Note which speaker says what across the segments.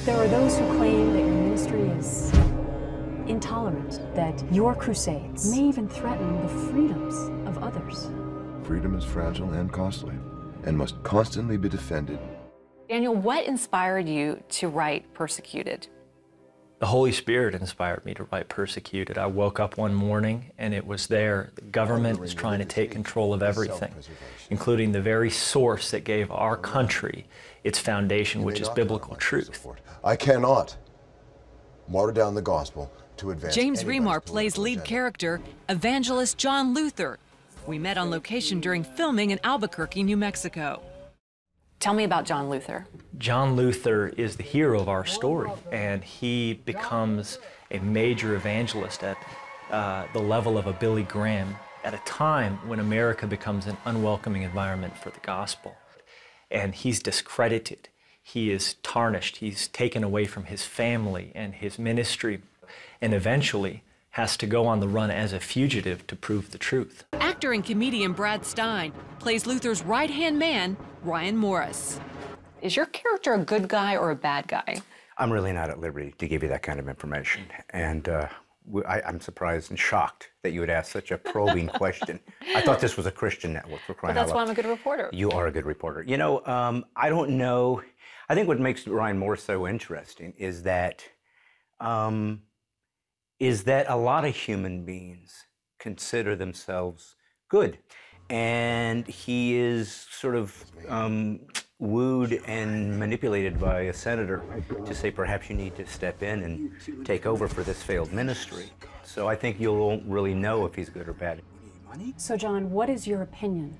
Speaker 1: There are those who claim that your ministry is intolerant, that your crusades may even threaten the freedoms of others.
Speaker 2: Freedom is fragile and costly, and must constantly be defended.
Speaker 3: Daniel, what inspired you to write Persecuted?
Speaker 4: The Holy Spirit inspired me to write Persecuted. I woke up one morning and it was there. The government is trying to take control of everything, including the very source that gave our country its foundation, which is biblical truth.
Speaker 5: I cannot water down the gospel to advance.
Speaker 6: James Remar plays lead character, evangelist John Luther. We met on location during filming in Albuquerque, New Mexico.
Speaker 3: Tell me about John Luther.
Speaker 4: John Luther is the hero of our story, and he becomes a major evangelist at the level of a Billy Graham at a time when America becomes an unwelcoming environment for the gospel. And he's discredited, he is tarnished, he's taken away from his family and his ministry, and eventually has to go on the run as a fugitive to prove the truth.
Speaker 6: Actor and comedian Brad Stein plays Luther's right-hand man, Ryan Morris.
Speaker 3: Is your character a good guy or a bad guy?
Speaker 7: I'm really not at liberty to give you that kind of information. And I'm surprised and shocked that you would ask such a probing question. I thought this was a Christian network, for crying out loud.
Speaker 3: But that's why I'm a good reporter.
Speaker 7: You are a good reporter. You know, I don't know. I think what makes Ryan Morris so interesting is that a lot of human beings consider themselves good. And he is sort of wooed and manipulated by a senator to say, perhaps you need to step in and take over for this failed ministry. So I think you won't really know if he's good or bad.
Speaker 1: So, John, what is your opinion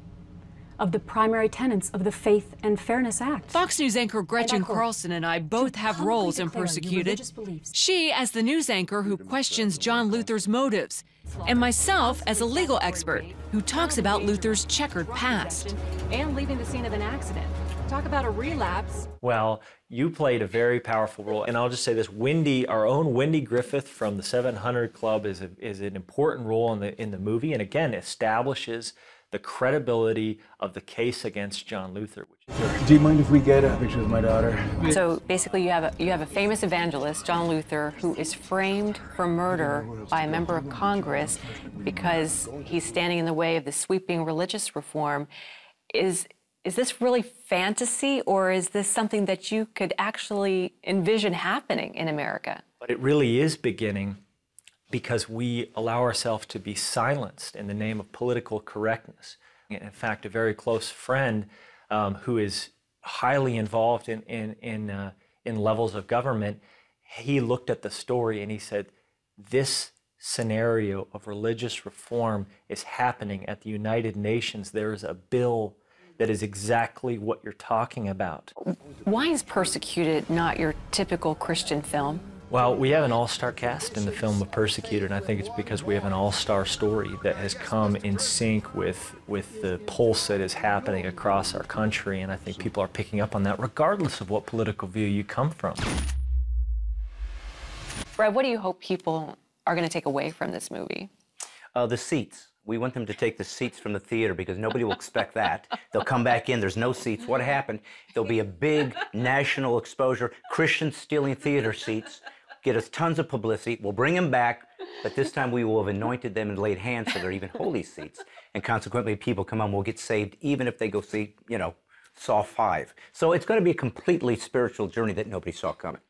Speaker 1: of the primary tenets of the Faith and Fairness Act?
Speaker 6: Fox News anchor Gretchen Carlson and I both have roles in Persecuted. She as the news anchor who questions John Luther's motives, and myself as a legal expert who talks about Luther's checkered past.
Speaker 1: And leaving the scene of an accident. Talk about a relapse.
Speaker 4: Well, you played a very powerful role, and I'll just say this: Wendy, our own Wendy Griffith from the 700 Club, is an important role in the movie, and again establishes the credibility of the case against John Luther.
Speaker 8: Do you mind if we get a picture of my daughter?
Speaker 3: So basically, you have a famous evangelist, John Luther, who is framed for murder by a member of Congress because he's standing in the way of the sweeping religious reform. Is this really fantasy, or is this something that you could actually envision happening in America?
Speaker 4: But it really is beginning, because we allow ourselves to be silenced in the name of political correctness. In fact, a very close friend who is highly involved in levels of government, he looked at the story and he said, this scenario of religious reform is happening at the United Nations. There is a bill that is exactly what you're talking about.
Speaker 3: Why is Persecuted not your typical Christian film?
Speaker 4: Well, we have an all-star cast in the film of Persecuted, and I think it's because we have an all-star story that has come in sync with the pulse that is happening across our country, and I think people are picking up on that regardless of what political view you come from.
Speaker 3: Brad, what do you hope people are going to take away from this movie?
Speaker 7: The seats. We want them to take the seats from the theater because nobody will expect that. They'll come back in, there's no seats. What happened? There'll be a big national exposure, Christians stealing theater seats, get us tons of publicity. We'll bring them back, but this time we will have anointed them and laid hands so they're even holy seats. And consequently, people come on will get saved even if they go see, you know, Saw 5. So it's going to be a completely spiritual journey that nobody saw coming.